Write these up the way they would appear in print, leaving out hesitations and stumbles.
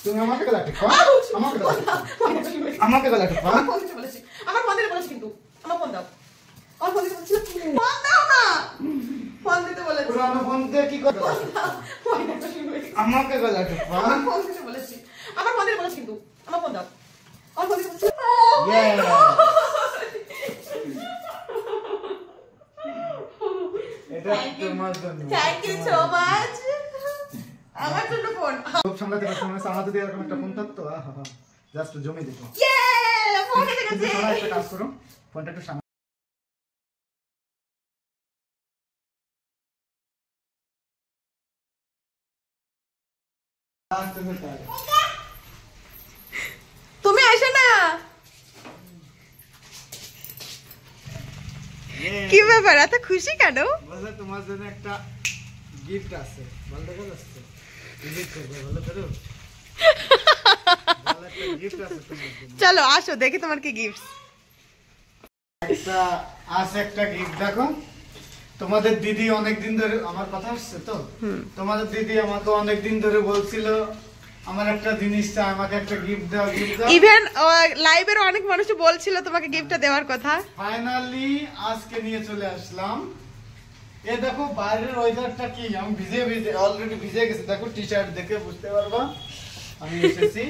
তুমি আমাকে গলা টিপো আমাকে গলা টিপো আমাকে গলা টিপো আমার ফোন দিতে বলেছি কিন্তু আমার ফোন দাও আমার ফোন দিতে বলেছি ফোন দাও না ফোন দিতে বলেছি পুরানো ফোন দিয়ে কি করবে আমাকে গলা টিপো আমার ফোন দিতে বলেছি আমার ফোন দিতে বলেছি কিন্তু আমার ফোন দাও আমার ফোন দিতে বলেছি এটা তোমার জন্য থ্যাংক ইউ সো মাচ আমার জন্য ফোন খুব সামলাতে পারছো না আমাদের দিয়ে এরকম একটা ফোন থাকতো আহা জাস্ট জমি দিত ইয়ে ফোন এসে গেছে তোমরা একটা কাজ করো ফোনটা একটু সামনে তুমি আসো না কি ব্যাপার এত খুশি কেন বলে তোমার জন্য একটা গিফট আছে ভালো দেখা যাচ্ছে গিফট করবে ভালো করো ভালো একটা গিফট আছে তোমার জন্য চলো আসো দেখি তোমার কি গিফট একটা আছে একটা গিফট দেখো তোমাদের দিদি অনেক দিন ধরে আমার কথা হচ্ছে তো তোমাদের দিদি আমাকে অনেক দিন ধরে বলছিল আমার একটা জিনিস চাই আমাকে একটা গিফট দাও ইভেন লাইভের অনেক মানুষ বলছিল তোমাকে গিফটটা দেওয়ার কথা ফাইনালি আজকে নিয়ে চলে আসলাম এই দেখো বাইরের ওয়েদারটা কি আমি ভিজে ভিজে অলরেডি ভিজে গেছে দেখো টি-শার্ট দেখে বুঝতে পারবা আমি এসেছি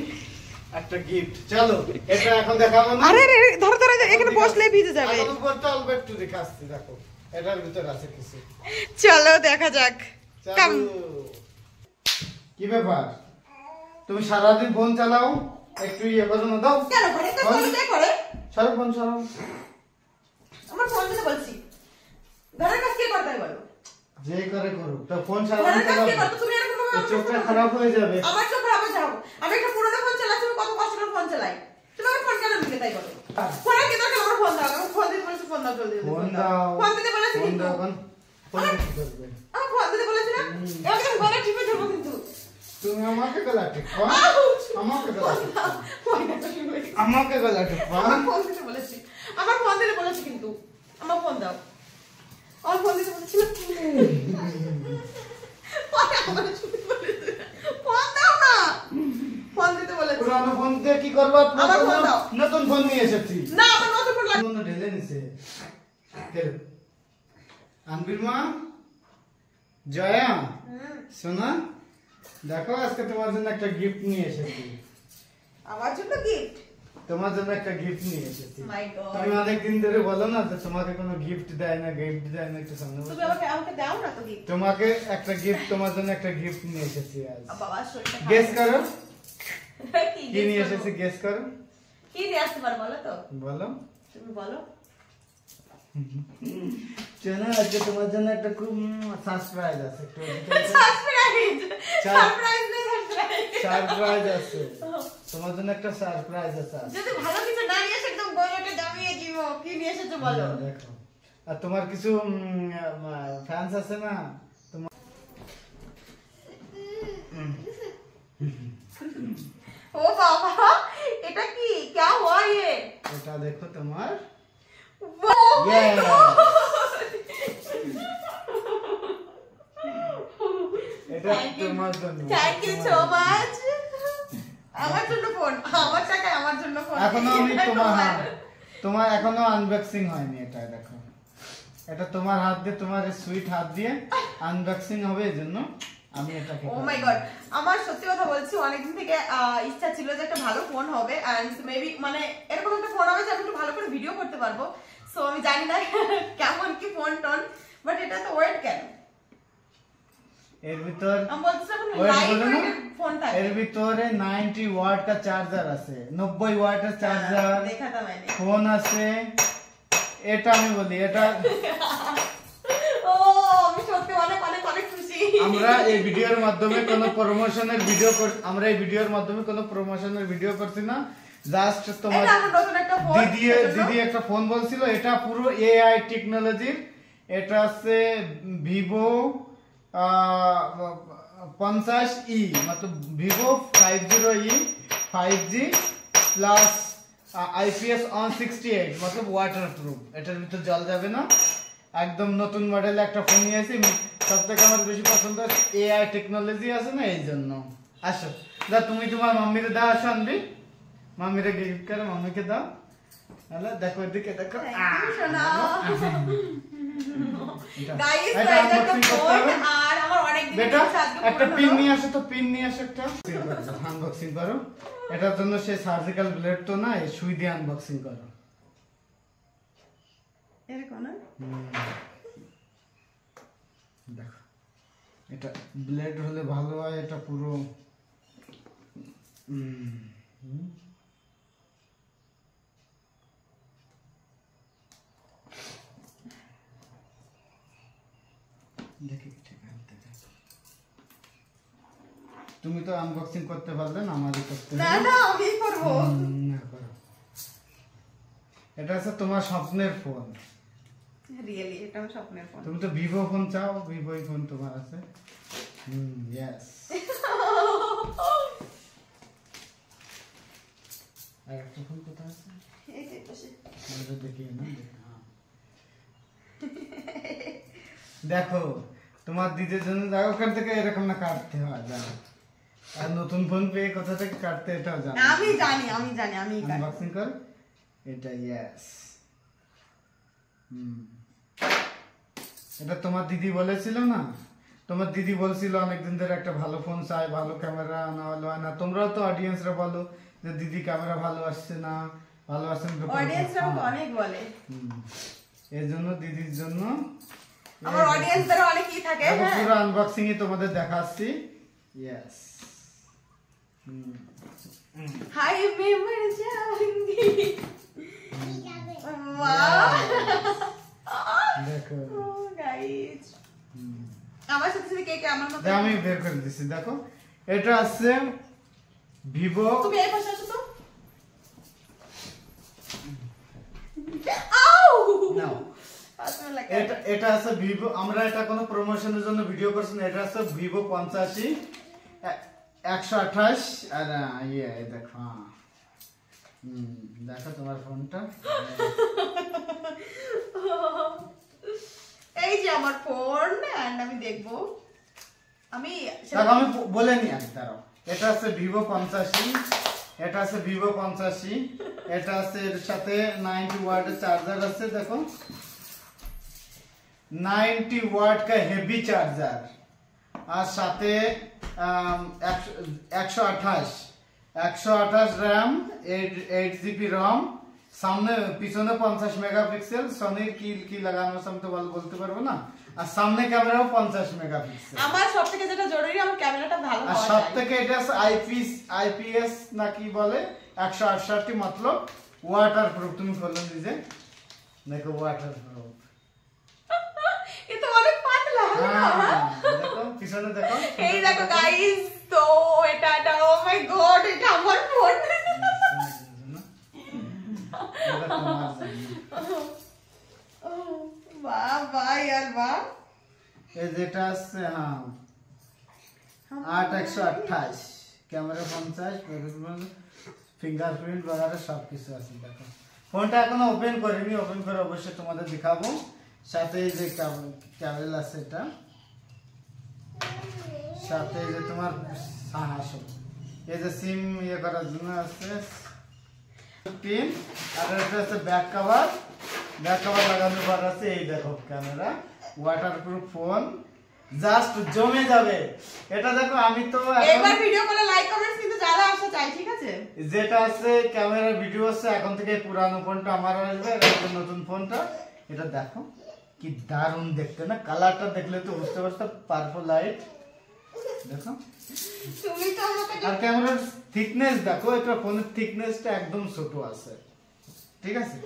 একটা গিফট চলো এটা এখন দেখাবো না আরে আরে ধরো ধরো এখানে বসলে ভিজে যাবে এখন উপরটা অল্প একটু দেখাচ্ছি দেখো এটার ভিতর আছে কিছু চলো দেখা যাক কাম কি ব্যাপার তুমি সারাদিন ফোন চালাও একটু ইয়ে করো না দাও কেন করে তো ফোনটা করে সারা ফোন চালাও আমার ফোন দিতে বলছি ঘরের কাজ কে করতে বলো যে করে করো তো ফোন সারা ঘরের কাজ কে চালাও করতে তুমি এরকম ভাবে চোখটা খারাপ হয়ে যাবে আমার চোখ খারাপ হয়ে যাও আমি একটা পুরনো ফোন চালাচ্ছি আমি কত কষ্ট করে ফোন চালাই তুমি আমার ফোন কেন দিতে তাই বলো ফোনে কি দরকার আমার ফোন দাও আমি ফোন দিতে বলেছি ফোন দাও জলদি ফোন দাও ফোন দিতে বলেছি ফোন কিন্তু দাও কোন ফোন কি করবে আমি ফোন দিতে বলেছি না এবারে আমি গলা টিপে ধরবো কিন্তু তুমি আমাকে গলা টিপো আমাকে গলা টিপো আমাকে গলা টিপো আমার ফোন দিতে বলেছি আমার ফোন দিতে বলেছি কিন্তু আমার ফোন দাও আমার ফোন দিতে বলেছি ফোন দাও না ফোন দিতে বলেছি পুরানো ফোন দিয়ে কি করবা আমার ফোন দাও নতুন ফোন নিয়ে এসেছি না আমার নতুন ফোন লাগবে ফোন ঢেলে নিছে কেন আনবির মা জয়া সোনা দেখো আজকে তোমার জন্য একটা গিফট নিয়ে এসেছি আমার জন্য গিফট তোমার জন্য একটা গিফট নিয়ে এসেছি মাই গড তুমি অনেক দিন ধরে বলো না যে তোমাকে কোনো গিফট দেয় না একটু সামনে বসো। তুমি আমাকে দাও না তো গিফট তোমাকে একটা গিফট তোমার জন্য একটা গিফট নিয়ে এসেছি আজ বাবা শরীরটা গেস করো কি কি নিয়ে এসেছি গেস করো কি নিয়ে আসতে পারো বলো তো বলো তুমি বলো চলো আজকে তোমার জন্য একটা খুব সারপ্রাইজ আছে একটু সারপ্রাইজ সারপ্রাইজ না সারপ্রাইজ আছে তোমার জন্য একটা সারপ্রাইজ আছে যদি ভালো কিছু না নিয়ে এসে একদম গলাটা দামিয়ে দিব কি নিয়ে এসেছো বলো দেখো আর তোমার কিছু ফ্যান্স আছে না তোমার ও বাবা এটা কি क्या हुआ ये এটা দেখো তোমার এটা তোমার জন্য থ্যাংক ইউ সো মাচ আমার জন্য ফোন আমার টাকায় আমার জন্য ফোন এখনো আমি তোমার এখনো আনবক্সিং হয়নি এটা দেখো এটা তোমার হাত দিয়ে তোমার সুইট হাত দিয়ে আনবক্সিং হবে এজন্য আমি এটাকে ও মাই গড আমার সত্যি কথা বলছি অনেকদিন থেকে ইচ্ছা ছিল যে একটা ভালো ফোন হবে এন্ড মেবি মানে এরকম একটা ফোন হবে যে আমি একটু ভালো করে ভিডিও করতে পারবো সো আমি জানি না কেমন কি ফোন টোন বাট এটা তো ওয়েট কেন এর ভিতর আমি বলছিলাম লাইট ফোনটা এর ভিতরে 90 ওয়াট का চার্জার আছে 90 ওয়াটের চার্জার দেখাতা মানে ফোন আছে এটা আমি বলি এটা ও আমি সত্যি অনেক অনেক অনেক খুশি আমরা এই ভিডিওর মাধ্যমে কোনো প্রমোশনের ভিডিও আমরা এই ভিডিওর মাধ্যমে কোনো প্রমোশনের ভিডিও করছি না জাস্ট তোমার এটা আমার নতুন একটা ফোন দিদি একটা ফোন বলছিল এটা পুরো এআই টেকনোলজির এটা আছে ভিভো 50e मतलब vivo 50e 5G plus IPS on 68 मतलब वाटरप्रूफ এটার ভিতর জল যাবে না একদম নতুন মডেল একটা ফোন নিয়েছি সবথেকে আমার বেশি পছন্দ এআই টেকনোলজি আছে না এই জন্য আসো যা তুমি তোমার মাম্মিরে দাও, আসো আনবি, মাম্মিরে গিফট করে মাম্মিকে দাও। হ্যালো দেখো এদিকে দেখো, শোনা গাইস, এটা একটা unboxing করতে ফোন হবে। আর আমার অনেক দিন বেটা একটা পিন পিন নিয়ে আসো তো, পিন নিয়ে আসো একটা, আনবক্সিং করো। এটার জন্য সে সার্জিক্যাল ব্লেড তো না, এই সুই দিয়ে আনবক্সিং করো। এরকম না, দেখো এটা ব্লেড হলে ভালো হয়, এটা পুরো দেখি ঠিক আছে। তুমি তো আনবক্সিং করতে পারলে না, আমারই করতে না হবে। না আমি করব। না করো। এটা হচ্ছে তোমার স্বপ্নের ফোন। রিয়েলি এটা আমার স্বপ্নের ফোন। তুমি তো ভিভো ফোন চাও, ভিভো ফোন তোমার আছে। ইয়েস। আর একটা ফোন কোথায় আছে? এই যে পাশে। এটা দেখি না, দেখো তোমার দিদির জন্য যাও, ওখান থেকে এরকম না কাটতে হয়, জানো। আর নতুন ফোন পেয়ে কোথা থেকে কাটতে এটাও জানো। আমি জানি আমি আনবক্সিং কর এটা। ইয়েস। এটা তোমার দিদি বলেছিল না, তোমার দিদি বলছিল অনেকদিন ধরে একটা ভালো ফোন চাই, ভালো ক্যামেরা না হলো হয় না। তোমরাও তো অডিয়েন্সরা বলো যে দিদি ক্যামেরা ভালো আসছে না, ভালো আসছে না। অডিয়েন্সরা আমাকে অনেক বলে। এর জন্য দিদির জন্য আমার অডিয়েন্সদের অনেক কি থাকে। হ্যাঁ পুরো আনবক্সিং এ তোমাদের দেখাচ্ছি। ইয়েস। হাই মেমর জাউঙ্গি। ওয়াও দেখো গাইস, আমার সাথে সাথে কে কে আমার মতো। আমি বের করে দিছি, দেখো এটা আছে ভিভো। তুমি এই পাশে আসো তো। আউ নাও আসলে লাগে। এটা আছে ভিভো, আমরা এটা কোনো প্রমোশনের জন্য ভিডিও করছি না। এটা আছে ভিভো 85 128 আর ইয়ে দেখো। দেখো তোমার ফোনটা, এই যে আমার ফোন, এন্ড আমি দেখবো। আমি দেখো আমি বলে নি আগে, দাঁড়াও। এটা আছে ভিভো 85, এটা আছে ভিভো 85, এটা আছে এর সাথে 90 ওয়াটের চার্জার আছে। দেখো 90 ওয়াট का হেভি চার্জার, আর সাথে 128 র‍্যাম, 8 জিবি রম, সামনে পিছনে 50 মেগাপিক্সেল। সনি কি লাগানো আছে আমি তো বলতে পারবো না। আর সামনে ক্যামেরাও 50 মেগাপিক্সেল। আমার সবথেকে যেটা জরুরি আমার ক্যামেরাটা ভালো আর হওয়া সব চাই। থেকে এটা আছে আইপিএস না কি বলে 168, মতলব ওয়াটার প্রুফ। তুমি বললে নিজে, দেখো ওয়াটার প্রুফ। এ তো অনেক পাতলা হলো না। দেখো পিছনে দেখো, এই দেখো গাইস, তো এটা ও মাই গড, এটা আমার ফোন। এটা তোমার জন্য। বাহ বাহ यार বাহ। এই যেটা আছে 8/128, ক্যামেরা 50, ফিঙ্গারপ্রিন্ট বগেরা সব কিছু আছে। দেখো ফোনটা এখনো ওপেন করিনি, ওপেন করে অবশ্যই তোমাদের দেখাবো। সাথে এই যে ক্যাবেল আছে, এটা সাথে এই যে তোমার এই যে সিম ইয়ে করার জন্য আছে পিন, আর এটা আছে ব্যাক কভার। ব্যাক কভার লাগানোর পর আছে এই দেখো ক্যামেরা, ওয়াটারপ্রুফ ফোন, জাস্ট জমে যাবে। এটা দেখো আমি তো একবার ভিডিও করে লাইক কমেন্টস কিন্তু যারা আসা চাই, ঠিক আছে। যেটা আছে ক্যামেরা ভিডিও আছে, এখন থেকে পুরানো ফোনটা আমার আসবে, আর এই নতুন ফোনটা। এটা দেখো কি দারুণ দেখতে না, কালারটা দেখলে তো বুঝতে পারছো, পার্পল লাইট। দেখো তুমি তো আমাকে আর ক্যামেরার থিকনেস দেখো, এটা ফোনের থিকনেসটা একদম ছোট আছে, ঠিক আছে।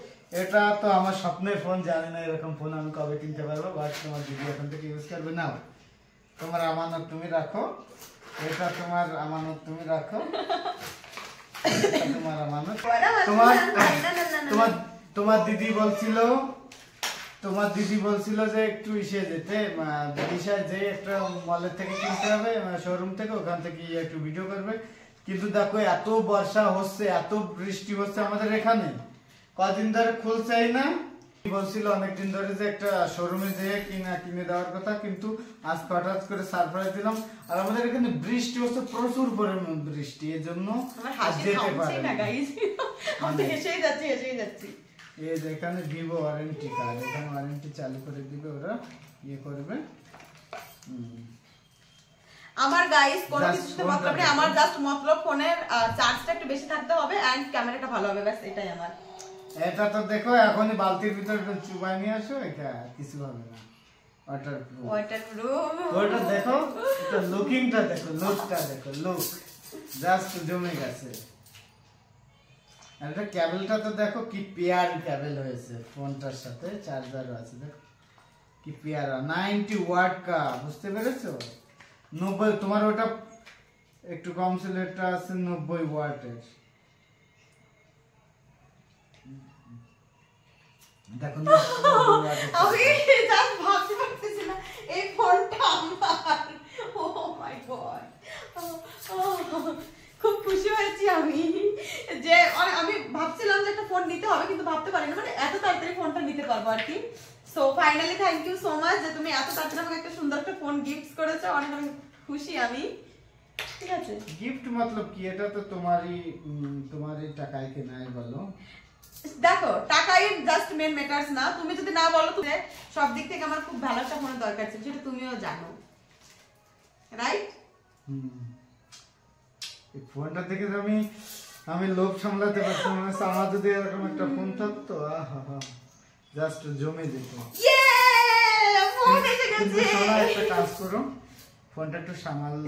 এটা তো আমার স্বপ্নের ফোন, জানি না এরকম ফোন আমি কবে কিনতে পারবো, বাট তোমার দিদি এখন থেকে ইউজ করবে। নাও তোমার আমানত তুমি রাখো, এটা তোমার আমানত তুমি রাখো, তোমার আমানত। তোমার দিদি বলছিল, তোমার দিদি বলছিল যে একটু ইসে যেতে, বিদিশায় যে একটা মলের থেকে কিনতে হবে, শোরুম থেকে, ওখান থেকে একটু ভিডিও করবে। কিন্তু দেখো এত বর্ষা হচ্ছে, এত বৃষ্টি হচ্ছে আমাদের এখানে, কদিন ধরে খুলছেই না। বলছিল অনেকদিন ধরে যে একটা শোরুমে যেয়ে কিনে দেওয়ার কথা, কিন্তু আজ হঠাৎ করে সারপ্রাইজ দিলাম। আর আমাদের এখানে বৃষ্টি হচ্ছে, প্রচুর পরিমাণ বৃষ্টি, এর জন্য যেতে পারে না গাইস। আমি হেসেই যাচ্ছি। এই যে এখানে ভিভো ওয়ারেন্টি কার্ড, এখানে ওয়ারেন্টি চালু করে দিবে ওরা, ইয়ে করবে। আমার গাইস কোনো কিছুতে মতলব নেই, আমার জাস্ট মতলব ফোনের চার্জটা একটু বেশি থাকতে হবে এন্ড ক্যামেরাটা ভালো হবে, ব্যাস এটাই আমার। এটা তো দেখো এখনই বালতির ভিতর চুবাই নিয়ে আসো, এটা কিছু হবে না। ওয়াটারপ্রুফ ওটা দেখো, এটা লুকিংটা দেখো, লুকটা দেখো, লুক জাস্ট জমে গেছে। আর এটা কেবলটা তো দেখো কি পেয়ার কেবল হয়েছে, ফোনটার সাথে চার্জারও আছে, দেখো কি পেয়ারা, 90 ওয়াট কা, বুঝতে পেরেছো? 90, তোমার ওটা একটু কম ছিল, এটা আছে 90 ওয়াটের। দেখো আমি জাস্ট ভাবতে পারতেছি না এই ফোনটা আমার। ও মাই গড, খুব খুশি হয়েছি আমি যে আমি ভাবছিলাম যে একটা ফোন নিতে হবে, কিন্তু ভাবতে পারিনি মানে এত তাড়াতাড়ি ফোনটা নিতে পারবো আর কি। So finally thank you so much যে তুমি এত তাড়াতাড়ি আমাকে একটা সুন্দর একটা ফোন গিফট করেছো, অনেক অনেক খুশি আমি। ঠিক আছে, গিফট মতলব কি, এটা তো তোমারই টাকায় কেনাই বলো। দেখো টাকাই জাস্ট মেন ম্যাটারস না, তুমি যদি না বলো তুমি সব দিক থেকে আমার খুব ভালো একটা ফোনের দরকার ছিল, সেটা তুমিও জানো, রাইট? এই ফোনটা দেখে তো আমি লোভ সামলাতে পারছি না, আমার যদি এরকম একটা ফোন থাকতো, আহা জাস্ট জমে যেত। ফোন এসে গেছে। একটা কাজ করো, ফোনটা একটু সামালে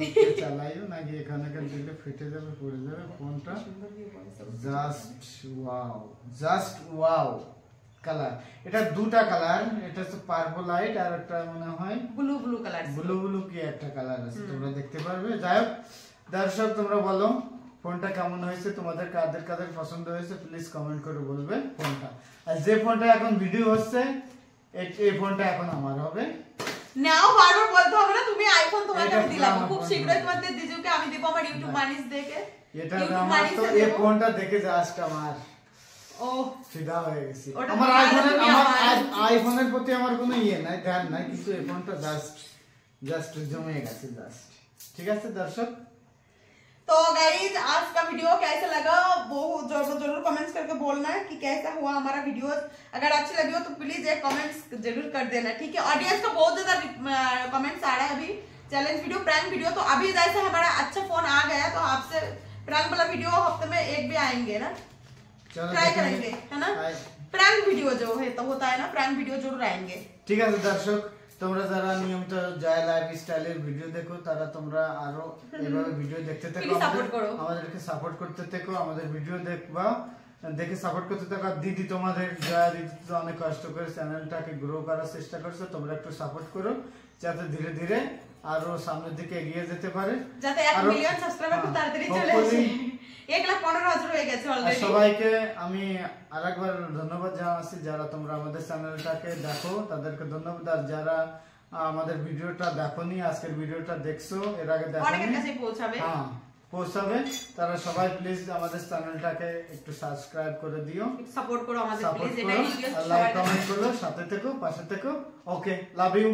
চালাইও, নাকি এখানে দিলে ফেটে যাবে, পড়ে যাবে ফোনটা। জাস্ট ওয়াও কালার, এটা দুটা কালার, এটা হচ্ছে পার্পল লাইট আর একটা মনে হয় ব্লু কালার, ব্লু কি একটা কালার আছে, তোমরা দেখতে পারবে। যাই হোক দর্শক, তোমরা বলো ফোনটা কেমন হয়েছে, তোমাদের কাদের পছন্দ হয়েছে, প্লিজ কমেন্ট করে বলবে ফোনটা। আর যে ফোনটা এখন ভিডিও হচ্ছে, এই ফোনটা এখন আমার হবে। নাও বারবার বলতে হবে না, তুমি আইফোন তোমাকে আমি দিলাম, খুব শীঘ্রই তোমাদের দিজুকে আমি দেব আমার ইউটিউব মানিস দেখে। এটা আমার তো এই ফোনটা দেখে জাস্ট আমার ফিদা হয়ে গেছি। আমার আইফোনের প্রতি আমার কোনো ইয়ে নাই, ধ্যান নাই, কিন্তু এই ফোনটা জাস্ট জমে গেছে জাস্ট। ঠিক আছে दर्शक, तो गाइज आज का वीडियो कैसा लगा वो जरूर कमेंट्स करके बोलना है कि कैसा हुआ हमारा वीडियो। अगर अच्छी लगी हो तो प्लीज एक कमेंट्स जरूर कर देना, ठीक है? ऑडियंस का बहुत ज्यादा कमेंट्स आ रहा है अभी, चैलेंज वीडियो, प्रैंक वीडियो। तो अभी जैसे हमारा अच्छा फोन आ गया तो आपसे प्रैंक वाला वीडियो हफ्ते में एक भी आएंगे ना, ट्राई करेंगे, है ना? प्रैंक वीडियो जो है तो होता है ना, प्रैंक वीडियो जरूर आएंगे। ঠিক আছে দর্শক, তোমরা যারা নিয়মিত জয় লাইফ স্টাইলের ভিডিও দেখো, তারা তোমরা আরো এইভাবে ভিডিও দেখতে থাকো, আমাদেরকে সাপোর্ট করতে থাকো, আমাদের ভিডিও দেখে সাপোর্ট করতে থাকো। দিদি তোমাদের জয়া দিদি তো অনেক কষ্ট করে চ্যানেলটাকে গ্রো করার চেষ্টা করছে, তোমরা একটু সাপোর্ট করো যাতে ধীরে ধীরে আরো সামনের দিকে এগিয়ে যেতে পারে, যাতে 1 মিলিয়ন সাবস্ক্রাইবার খুব তাড়াতাড়ি চলে আসে। 1,15,000 হয়ে গেছে অলরেডি। সবাইকে আমি আরেকবার ধন্যবাদ জানাচ্ছি, যারা তোমরা আমাদের চ্যানেলটাকে দেখো তাদেরকে ধন্যবাদ। আর যারা আমাদের ভিডিওটা দেখোনি, আজকের ভিডিওটা দেখছো, এর আগে দেখোনি, অনেকের কাছে পৌঁছাবে, তারা সবাই প্লিজ আমাদের চ্যানেলটাকে একটু সাবস্ক্রাইব করে দিও, সাপোর্ট করো আমাদের প্লিজ, এটাই রিকোয়েস্ট, লাইক কমেন্ট করো, সাথে থেকো, পাশে থেকো। Okay, love you.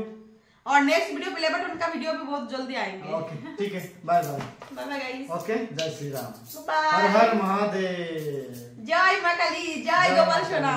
और नेक्स्ट वीडियो प्ले बटन का वीडियो भी बहुत जल्दी आएंगे। ओके, ठीक है, bye bye bye guys. Okay, जय श्री राम, बाय, हर हर महादेव, जय मां काली, जय गोपाल सोना।